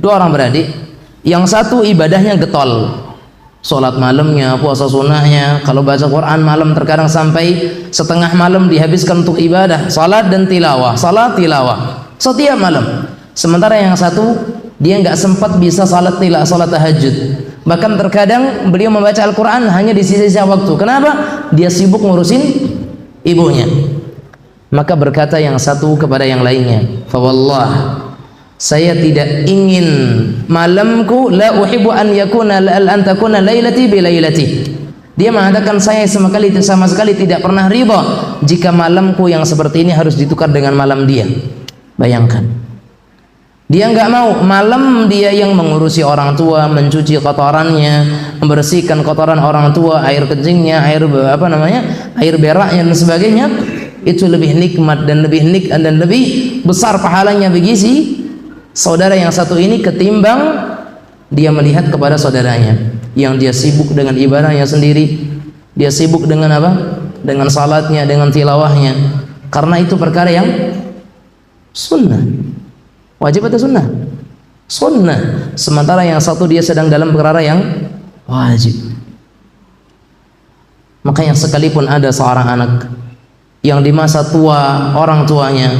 Dua orang beradik, yang satu ibadahnya getol, sholat malamnya, puasa sunnahnya, kalau baca Quran malam terkadang sampai setengah malam dihabiskan untuk ibadah, salat dan tilawah, salat tilawah setiap malam. Sementara yang satu dia nggak sempat bisa salat tahajud. Bahkan terkadang beliau membaca Al-Quran hanya di sisa-sisa waktu. Kenapa? Dia sibuk ngurusin ibunya. Maka berkata yang satu kepada yang lainnya, "Fawallah, saya tidak ingin malamku, la uhibbu an takuna lailati bi lailati." Dia mengatakan, saya sama sekali tidak pernah ridha jika malamku yang seperti ini harus ditukar dengan malam dia. Bayangkan, dia nggak mau malam dia yang mengurusi orang tua, mencuci kotorannya, membersihkan kotoran orang tua, air kencingnya, air beraknya dan sebagainya. Itu lebih nikmat dan lebih besar pahalanya bagi si saudara yang satu ini ketimbang dia melihat kepada saudaranya yang dia sibuk dengan ibadahnya sendiri, dia sibuk dengan dengan salatnya, dengan tilawahnya, karena itu perkara yang sunnah. Wajib atau sunnah? Sunnah. Sementara yang satu dia sedang dalam perkara yang wajib. Makanya sekalipun ada seorang anak yang di masa tua orang tuanya,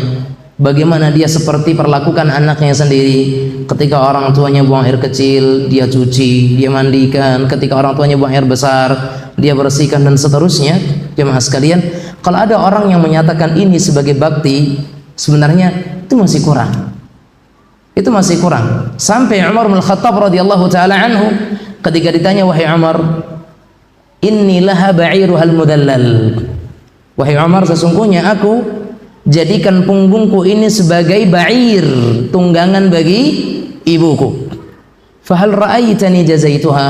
bagaimana dia seperti perlakukan anaknya sendiri. Ketika orang tuanya buang air kecil, dia cuci, dia mandikan. Ketika orang tuanya buang air besar, dia bersihkan dan seterusnya. Jemaah sekalian, kalau ada orang yang menyatakan ini sebagai bakti, sebenarnya itu masih kurang. Itu masih kurang. Sampai Umar bin Khattab radhiyallahu taala anhu ketika ditanya, "Wahai Umar, inni laha ba'iruhal mudallal." Wahai Umar, sesungguhnya aku jadikan punggungku ini sebagai ba'ir, tunggangan bagi ibuku. Fahal ra'aitani jazaituha?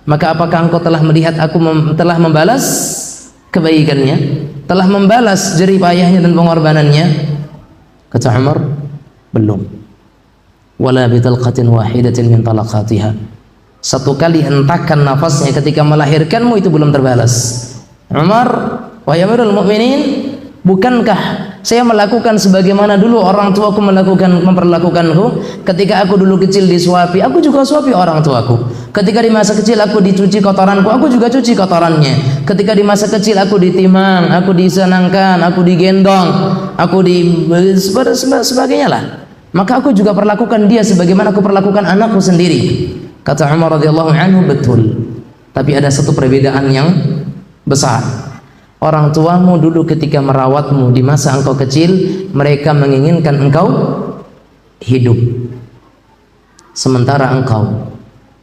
Maka apakah engkau telah melihat aku telah membalas kebaikannya, telah membalas jerih payahnya dan pengorbanannya? Kata Umar, belum. Wala bitalqatin wahidatin min talaqatiha. Satu kali hentakan nafasnya ketika melahirkanmu itu belum terbalas. Umar, wahai Amirul Mukminin, bukankah saya melakukan sebagaimana dulu orang tuaku memperlakukanku? Ketika aku dulu kecil disuapi, aku juga suapi orang tuaku. Ketika di masa kecil aku dicuci kotoranku, aku juga cuci kotorannya. Ketika di masa kecil aku ditimang, aku disenangkan, aku digendong, aku sebagainya lah. Maka aku juga perlakukan dia sebagaimana aku perlakukan anakku sendiri. Kata Umar radhiyallahu anhu, betul. Tapi ada satu perbedaan yang besar. Orang tuamu dulu ketika merawatmu di masa engkau kecil, mereka menginginkan engkau hidup. Sementara engkau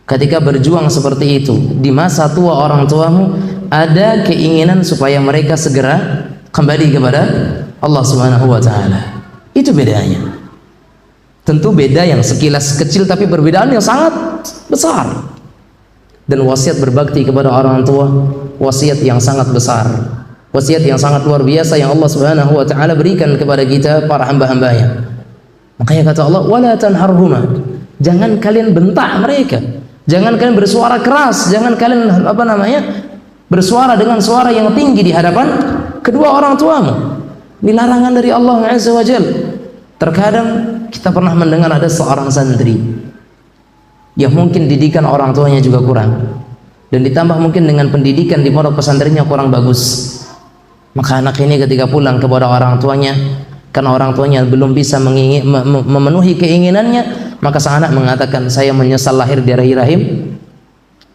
ketika berjuang seperti itu di masa tua orang tuamu, ada keinginan supaya mereka segera kembali kepada Allah Subhanahu wa taala. Itu bedanya. Tentu beda yang sekilas kecil, tapi perbedaan yang sangat besar. Dan wasiat berbakti kepada orang tua, wasiat yang sangat besar, wasiat yang sangat luar biasa yang Allah Subhanahu wa taala berikan kepada kita para hamba-hambanya. Makanya kata Allah, wala tanharhuma, jangan kalian bentak mereka, jangan kalian bersuara keras, jangan kalian bersuara dengan suara yang tinggi di hadapan kedua orang tuamu. Ini larangan dari Allah Azza wa Jalla. Terkadang kita pernah mendengar ada seorang santri yang mungkin didikan orang tuanya juga kurang, dan ditambah mungkin dengan pendidikan di pondok pesantrennya kurang bagus. Maka anak ini ketika pulang kepada orang tuanya, karena orang tuanya belum bisa memenuhi keinginannya, maka sang anak mengatakan, saya menyesal lahir dari rahim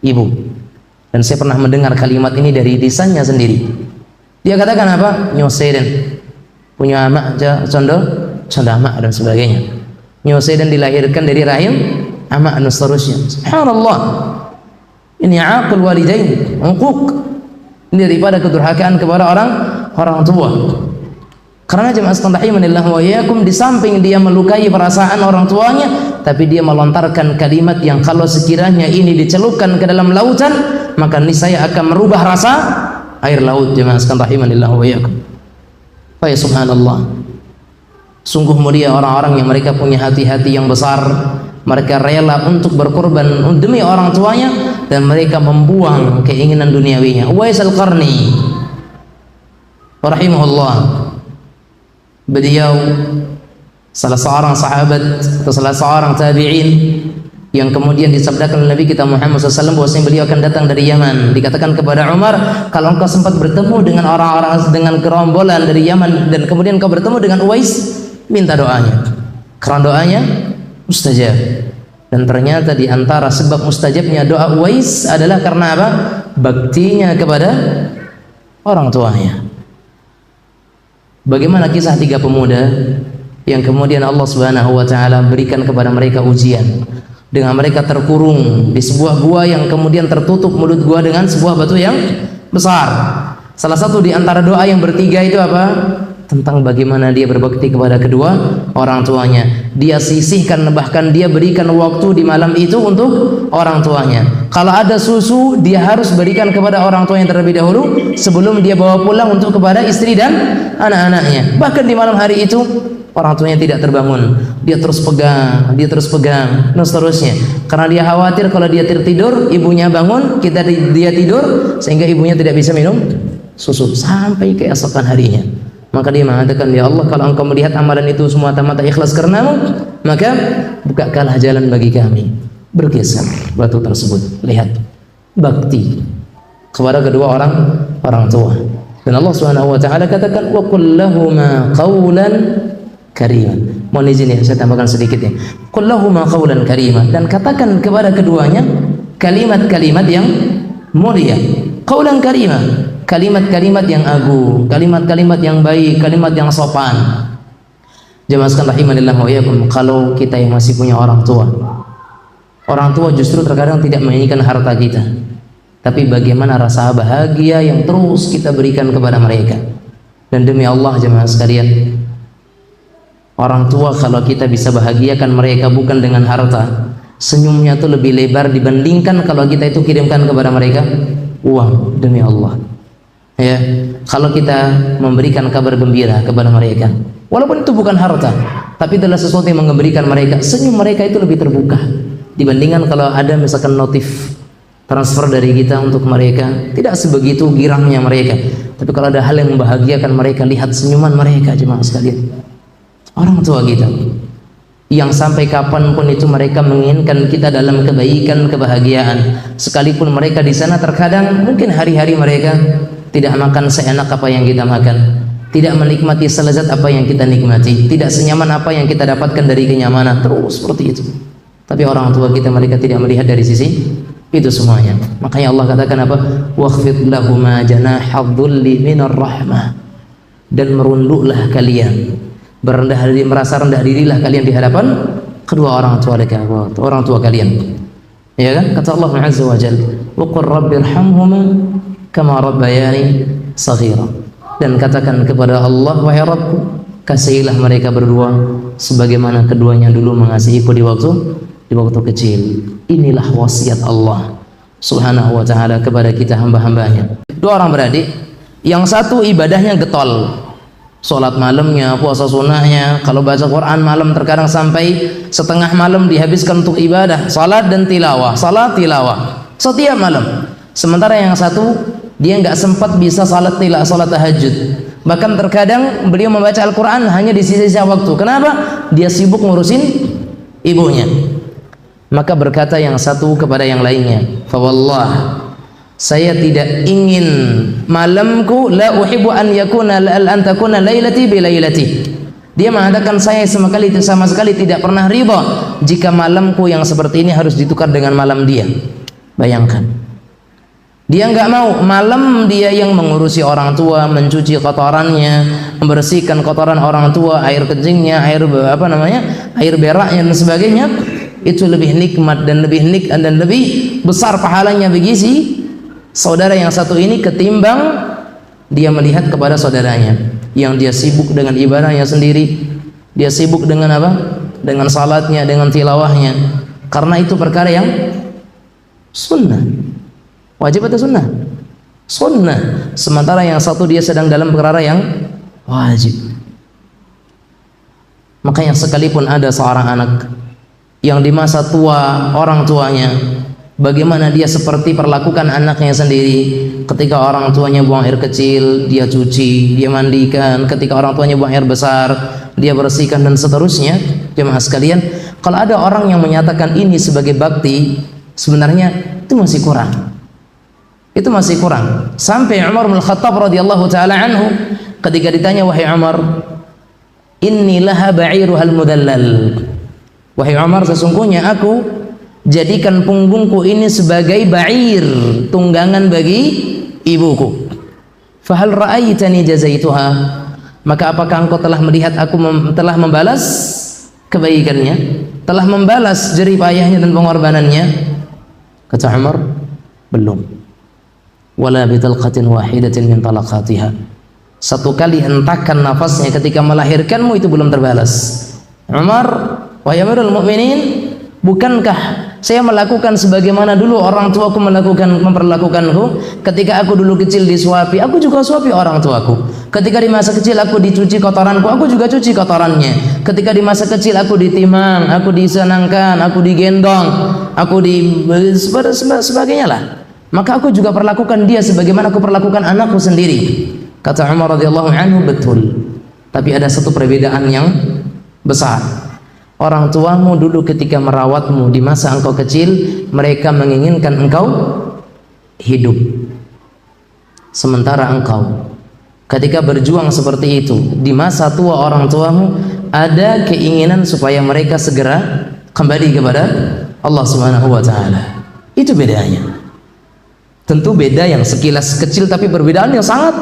ibu. Dan saya pernah mendengar kalimat ini dari lisannya sendiri. Dia katakan apa? Nyoseden punya amak contoh amak dan sebagainya. Nyoseden dilahirkan dari rahim amak dan seterusnya. Subhanallah, ini aqul walidain, uquq. Ini daripada kedurhakaan kepada orang tua. Karena jemaah sekalian rahimanillah wa iyyakum, di samping dia melukai perasaan orang tuanya, tapi dia melontarkan kalimat yang kalau sekiranya ini dicelupkan ke dalam lautan, maka niscaya akan merubah rasa air laut. Jemaah sekalian rahimanillah wa iyyakum. Ya subhanallah, sungguh mulia orang-orang yang mereka punya hati-hati yang besar. Mereka rela untuk berkorban demi orang tuanya, dan mereka membuang keinginan duniawinya. Uwais Al-Qarni rahimahullah, beliau salah seorang sahabat atau salah seorang tabi'in yang kemudian disabdakan oleh Nabi kita Muhammad SAW bahwasanya beliau akan datang dari Yaman. Dikatakan kepada Umar, kalau engkau sempat bertemu dengan orang-orang, dengan gerombolan dari Yaman dan kemudian engkau bertemu dengan Uwais, minta doanya, karena doanya mustajab. Dan ternyata di antara sebab mustajabnya doa Uwais adalah karena apa? Baktinya kepada orang tuanya. Bagaimana kisah 3 pemuda yang kemudian Allah Subhanahu wa taala berikan kepada mereka ujian dengan mereka terkurung di sebuah gua yang kemudian tertutup mulut gua dengan sebuah batu yang besar. Salah satu di antara doa yang bertiga itu apa? Tentang bagaimana dia berbakti kepada kedua orang tuanya. Dia sisihkan, bahkan dia berikan waktu di malam itu untuk orang tuanya. Kalau ada susu, dia harus berikan kepada orang tuanya terlebih dahulu sebelum dia bawa pulang untuk kepada istri dan anak-anaknya. Bahkan di malam hari itu orang tuanya tidak terbangun, dia terus pegang, dan seterusnya. Karena dia khawatir kalau dia tertidur, ibunya bangun, dia tidur, sehingga ibunya tidak bisa minum susu sampai keesokan harinya. Maka dia mengatakan, ya Allah, kalau engkau melihat amalan itu semata-mata ikhlas karenamu, maka bukakanlah jalan bagi kami. Bergeser batu tersebut. Lihat, bakti kepada kedua orang tua. Dan Allah Subhanahu wa taala katakan, wa qul lahuma qawlan kariman. Mohon izin ya, saya tambahkan sedikit ya. Qul lahuma qawlan kariman, dan katakan kepada keduanya kalimat-kalimat yang mulia. Qawlan kariman, kalimat-kalimat yang agung, kalimat-kalimat yang baik, kalimat yang sopan. Jemaah sekalian rahimanillah wa iyyakum, kalau kita yang masih punya orang tua justru terkadang tidak menginginkan harta kita, tapi bagaimana rasa bahagia yang terus kita berikan kepada mereka. Dan demi Allah jemaah sekalian, orang tua kalau kita bisa bahagiakan mereka bukan dengan harta, senyumnya tuh lebih lebar dibandingkan kalau kita itu kirimkan kepada mereka uang. Demi Allah ya, kalau kita memberikan kabar gembira kepada mereka, walaupun itu bukan harta, tapi adalah sesuatu yang mengembalikan mereka, senyum mereka itu lebih terbuka dibandingkan kalau ada misalkan notif transfer dari kita untuk mereka. Tidak sebegitu girangnya mereka, tapi kalau ada hal yang membahagiakan mereka, lihat senyuman mereka jemaah sekalian. Orang tua kita yang sampai kapanpun itu mereka menginginkan kita dalam kebaikan, kebahagiaan, sekalipun mereka di sana terkadang mungkin hari-hari mereka tidak makan seenak apa yang kita makan, tidak menikmati selezat apa yang kita nikmati, tidak senyaman apa yang kita dapatkan dari kenyamanan, terus seperti itu. Tapi orang tua kita, mereka tidak melihat dari sisi itu semuanya. Makanya Allah katakan apa? Wakhfid lahuma janahadh-dhulli minar rahmah, dan merunduklah kalian, berendah diri, merasa rendah dirilah kalian di hadapan kedua orang tua kalian. Ya kan? Kata Allah Azza wa Jalla, wa qur rabbirhamhuma kama rabbayani saghira, dan katakan kepada Allah, wahai Rabbku, kasihilah mereka berdua sebagaimana keduanya dulu mengasihiku di waktu kecil. Inilah wasiat Allah Subhanahu wa taala kepada kita hamba-hambanya. Dua orang beradik, yang satu ibadahnya getol, sholat malamnya, puasa sunnahnya, kalau baca Quran malam terkadang sampai setengah malam dihabiskan untuk ibadah, salat dan tilawah, salat tilawah setiap malam. Sementara yang satu dia nggak sempat bisa salat tahajud. Bahkan terkadang beliau membaca Al-Quran hanya di sisa-sisa waktu. Kenapa? Dia sibuk ngurusin ibunya. Maka berkata yang satu kepada yang lainnya, fa wallah, saya tidak ingin malamku, la uhibbu an takuna lailati bi lailati. Dia mengatakan, saya sama sekali tidak pernah ridha jika malamku yang seperti ini harus ditukar dengan malam dia. Bayangkan, dia nggak mau malam dia yang mengurusi orang tua, mencuci kotorannya, membersihkan kotoran orang tua, air kencingnya, air beraknya dan sebagainya. Itu lebih nikmat dan lebih besar pahalanya bagi si saudara yang satu ini ketimbang dia melihat kepada saudaranya yang dia sibuk dengan ibadahnya sendiri, dia sibuk dengan apa? Dengan salatnya, dengan tilawahnya. Karena itu perkara yang sunnah. Wajib atau sunnah? Sunnah. Sementara yang satu dia sedang dalam perkara yang wajib. Makanya sekalipun ada seorang anak yang di masa tua orang tuanya, bagaimana dia seperti perlakukan anaknya sendiri. Ketika orang tuanya buang air kecil, dia cuci, dia mandikan. Ketika orang tuanya buang air besar, dia bersihkan dan seterusnya. Jemaah sekalian, kalau ada orang yang menyatakan ini sebagai bakti, sebenarnya itu masih kurang. Itu masih kurang. Sampai Umar bin Khattab radhiyallahu taala anhu ketika ditanya, wahai Umar, inni laha ba'iruhal mudallal. Wahai Umar, sesungguhnya aku jadikan punggungku ini sebagai ba'ir, tunggangan bagi ibuku. Fahal ra'aitani jazaituha? Maka apakah engkau telah melihat aku telah membalas kebaikannya, telah membalas jerih payahnya dan pengorbanannya? Kata Umar, belum. Wala bitalqatin wahidatin min talaqatiha. Satu kali hentakan nafasnya ketika melahirkanmu itu belum terbalas. Umar, wahai Amirul Mukminin, bukankah saya melakukan sebagaimana dulu orang tuaku memperlakukanku? Ketika aku dulu kecil disuapi, aku juga suapi orang tuaku. Ketika di masa kecil aku dicuci kotoranku, aku juga cuci kotorannya. Ketika di masa kecil aku ditimang, aku disenangkan, aku digendong, aku sebagainya lah. Maka aku juga perlakukan dia sebagaimana aku perlakukan anakku sendiri. Kata Umar radhiyallahu anhu, betul. Tapi ada satu perbedaan yang besar. Orang tuamu dulu ketika merawatmu di masa engkau kecil, mereka menginginkan engkau hidup. Sementara engkau ketika berjuang seperti itu, di masa tua orang tuamu ada keinginan supaya mereka segera kembali kepada Allah Subhanahu wa taala. Itu bedanya. Tentu beda yang sekilas kecil, tapi perbedaan yang sangat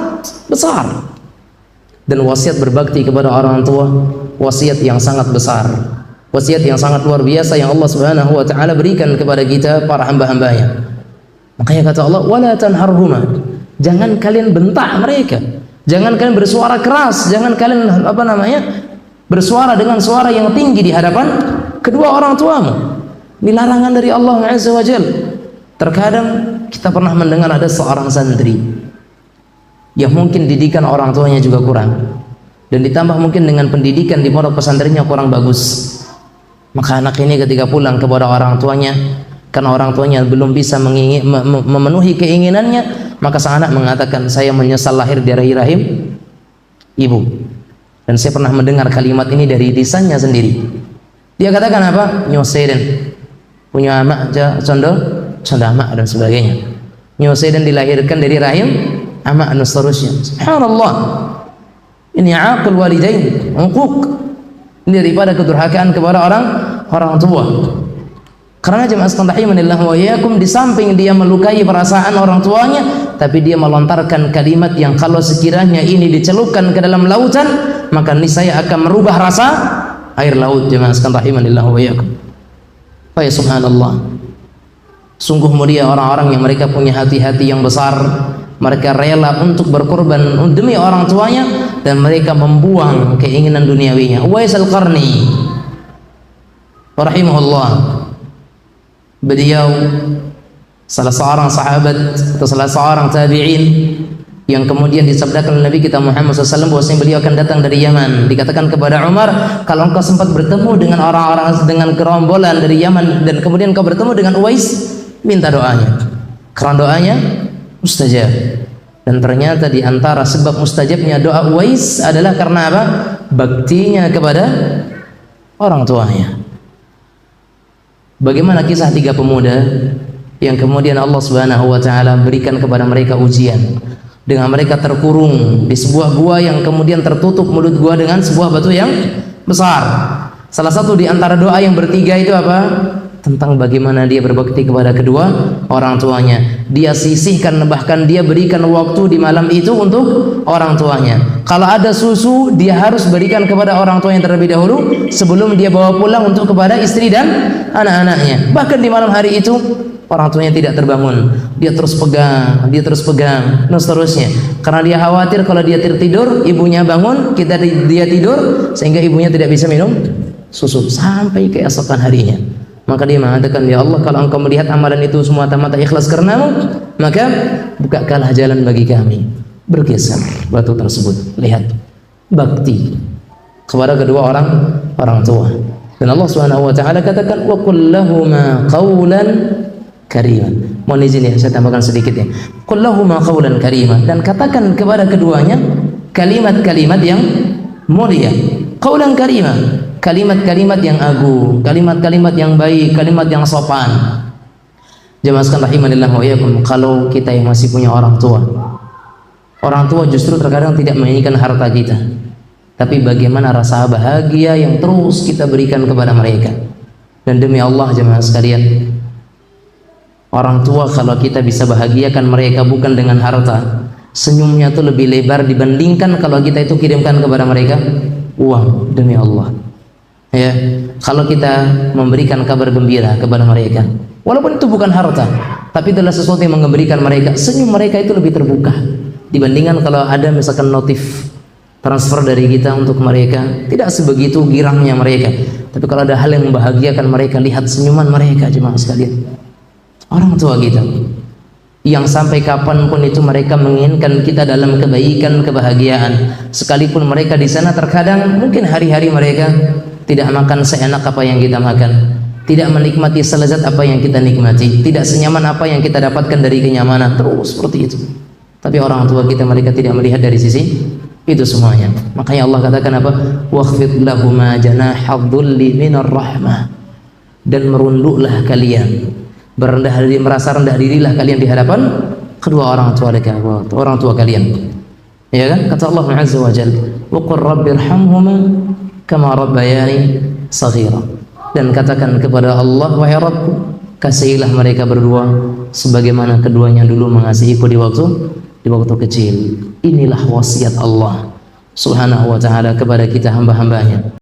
besar. Dan wasiat berbakti kepada orang tua, wasiat yang sangat besar, wasiat yang sangat luar biasa yang Allah Subhanahu wa taala berikan kepada kita para hamba-hambanya. Makanya kata Allah, wala tanharhuma, jangan kalian bentak mereka, jangan kalian bersuara keras, jangan kalian bersuara dengan suara yang tinggi di hadapan kedua orang tuamu. Ini larangan dari Allah Azza wa Jalla. Terkadang kita pernah mendengar ada seorang santri yang mungkin didikan orang tuanya juga kurang, dan ditambah mungkin dengan pendidikan di pondok pesantrennya kurang bagus. Maka anak ini ketika pulang kepada orang tuanya, karena orang tuanya belum bisa memenuhi keinginannya, maka sang anak mengatakan, saya menyesal lahir dari rahim ibu. Dan saya pernah mendengar kalimat ini dari lisannya sendiri. Dia katakan apa? Nyoseden punya amak conda amak dan sebagainya. Nyoseden dilahirkan dari rahim amak dan seterusnya. Subhanallah. Ini aqul walidain, uquq. Ini daripada kedurhakaan kepada orang tua. Karena jemaah sekalian rahimanillah wa iyyakum, di samping dia melukai perasaan orang tuanya, tapi dia melontarkan kalimat yang kalau sekiranya ini dicelupkan ke dalam lautan, maka niscaya akan merubah rasa air laut. Jemaah sekalian rahimanillah wa iyyakum. Fa ya subhanallah. Sungguh mulia orang-orang yang mereka punya hati-hati yang besar. Mereka rela untuk berkorban demi orang tuanya, dan mereka membuang keinginan duniawinya. Uwais al-Qarni rahimahullah, beliau salah seorang sahabat atau salah seorang tabi'in yang kemudian disabdakan oleh Nabi kita Muhammad SAW bahwasanya beliau akan datang dari Yaman. Dikatakan kepada Umar, kalau engkau sempat bertemu dengan orang-orang, dengan gerombolan dari Yaman, dan kemudian engkau bertemu dengan Uwais, minta doanya, karena doanya mustajab. Dan ternyata di antara sebab mustajabnya doa Uwais adalah karena apa? Baktinya kepada orang tuanya. Bagaimana kisah tiga pemuda yang kemudian Allah Subhanahu wa taala berikan kepada mereka ujian, dengan mereka terkurung di sebuah gua yang kemudian tertutup mulut gua dengan sebuah batu yang besar. Salah satu di antara doa yang bertiga itu apa? Tentang bagaimana dia berbakti kepada kedua orang tuanya. Dia sisihkan, bahkan dia berikan waktu di malam itu untuk orang tuanya. Kalau ada susu, dia harus berikan kepada orang tuanya terlebih dahulu sebelum dia bawa pulang untuk kepada istri dan anak-anaknya. Bahkan di malam hari itu orang tuanya tidak terbangun, dia terus pegang, dan seterusnya. Karena dia khawatir kalau dia tertidur, ibunya bangun, dia tidur, sehingga ibunya tidak bisa minum susu sampai keesokan harinya. Maka dia mengatakan, ya Allah, kalau engkau melihat amalan itu semata-mata ikhlas karenamu, maka bukakanlah jalan bagi kami. Bergeser batu tersebut. Lihat, bakti kepada kedua orang tua. Dan Allah Subhanahu wa taala katakan, wa qul lahuma qawlan kariman. Mohon izin ya, saya tambahkan sedikit ya. Qul lahuma qawlan kariman, dan katakan kepada keduanya kalimat-kalimat yang mulia. Qaulan karima, kalimat-kalimat yang agung, kalimat-kalimat yang baik, kalimat yang sopan. Jemaah sekalian rahimanillah wa iyyakum, kalau kita yang masih punya orang tua justru terkadang tidak menginginkan harta kita, tapi bagaimana rasa bahagia yang terus kita berikan kepada mereka. Dan demi Allah jemaah sekalian, orang tua kalau kita bisa bahagiakan mereka bukan dengan harta, senyumnya itu lebih lebar dibandingkan kalau kita itu kirimkan kepada mereka uang. Demi Allah ya, kalau kita memberikan kabar gembira kepada mereka, walaupun itu bukan harta, tapi adalah sesuatu yang memberikan mereka, senyum mereka itu lebih terbuka dibandingkan kalau ada misalkan notif transfer dari kita untuk mereka, tidak sebegitu girangnya mereka. Tapi kalau ada hal yang membahagiakan mereka, lihat senyuman mereka jemaah sekalian. Orang tua kita yang sampai kapanpun itu mereka menginginkan kita dalam kebaikan, kebahagiaan, sekalipun mereka di sana terkadang mungkin hari-hari mereka tidak makan seenak apa yang kita makan, tidak menikmati selezat apa yang kita nikmati, tidak senyaman apa yang kita dapatkan dari kenyamanan, terus seperti itu. Tapi orang tua kita mereka tidak melihat dari sisi itu semuanya. Makanya Allah katakan apa? Wakhfid lahuma janahadh-dhulli minar rahmah, dan merunduklah kalian, berendah diri, merasa rendah dirilah kalian di hadapan kedua orang tua kalian. Ya kan? Kata Allah Azza wa Jalla, wa qur rabbirhamhuma kama rabbayani shaghira. Dan katakan kepada Allah, wahai Rabbku, kasihilah mereka berdua sebagaimana keduanya dulu mengasihiku di waktu kecil. Inilah wasiat Allah Subhanahu wa ta'ala kepada kita hamba-hambanya.